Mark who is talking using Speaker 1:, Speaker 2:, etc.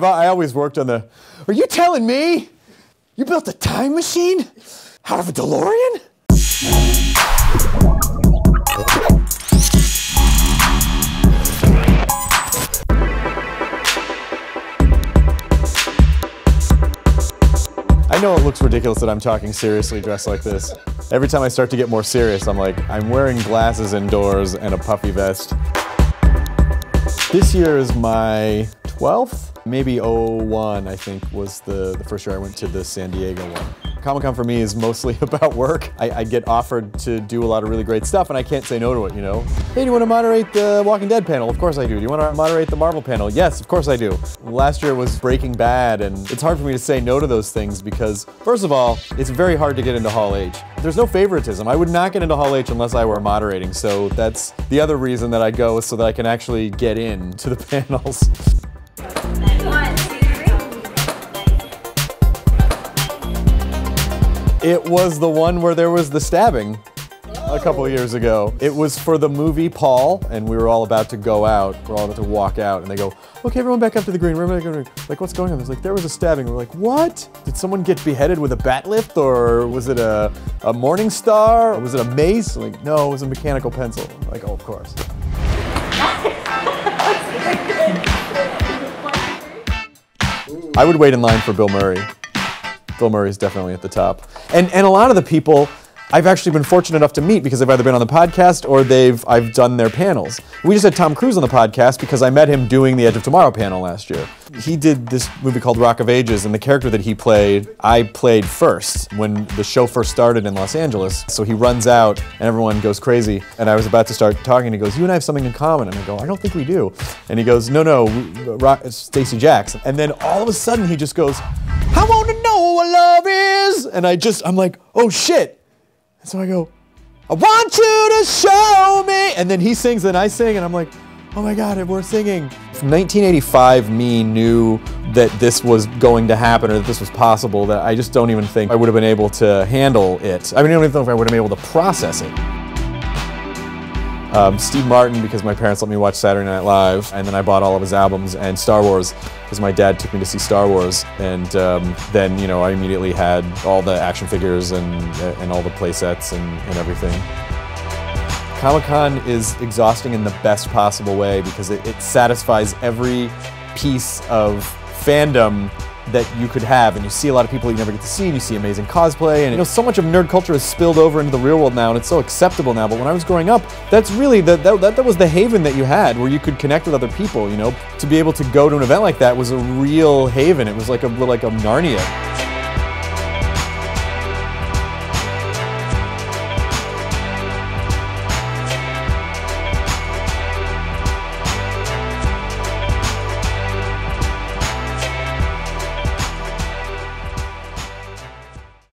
Speaker 1: I always worked on the, are you telling me you built a time machine out of a DeLorean? I know it looks ridiculous that I'm talking seriously dressed like this. Every time I start to get more serious, I'm like, I'm wearing glasses indoors and a puffy vest. This year is my 12th? Maybe 01, I think, was the first year I went to the San Diego one. Comic-Con for me is mostly about work. I get offered to do a lot of really great stuff and I can't say no to it, you know? Hey, do you want to moderate the Walking Dead panel? Of course I do. Do you want to moderate the Marvel panel? Yes, of course I do. Last year was Breaking Bad, and it's hard for me to say no to those things because, first of all, it's very hard to get into Hall H. There's no favoritism. I would not get into Hall H unless I were moderating, so that's the other reason that I go, is so that I can actually get in to the panels. It was the one where there was the stabbing a couple of years ago. It was for the movie Paul, and we were all about to go out. We're all about to walk out, and they go, okay, everyone back up to the green. Like, what's going on? There's like, there was a stabbing. We're like, what? Did someone get beheaded with a bat lift, or was it a Morning Star? Or was it a mace? Like, no, it was a mechanical pencil. Like, oh, of course. I would wait in line for Bill Murray. Bill Murray's definitely at the top. And a lot of the people I've actually been fortunate enough to meet because they've either been on the podcast or I've done their panels. We just had Tom Cruise on the podcast because I met him doing the Edge of Tomorrow panel last year. He did this movie called Rock of Ages, and the character that he played, I played first when the show first started in Los Angeles. So he runs out and everyone goes crazy, and I was about to start talking and he goes, you and I have something in common. And I go, I don't think we do. And he goes, no, it's Stacey Jackson. And then all of a sudden he just goes, I want to know what love is. And I'm like, oh shit. And so I go, I want you to show me. And then he sings and I sing and I'm like, oh my God, we're singing. From 1985, me knew that this was going to happen or that this was possible, that I just don't even think I would have been able to handle it. I mean, I don't even know if I would have been able to process it. Steve Martin, because my parents let me watch Saturday Night Live, and then I bought all of his albums, and Star Wars, because my dad took me to see Star Wars, and then, you know, I immediately had all the action figures and all the play sets and everything. Comic-Con is exhausting in the best possible way because it satisfies every piece of fandom that you could have, and you see a lot of people you never get to see, and you see amazing cosplay, and you know, so much of nerd culture has spilled over into the real world now, and it's so acceptable now, but when I was growing up, that's really, that was the haven that you had, where you could connect with other people, you know? To be able to go to an event like that was a real haven. It was like a Narnia.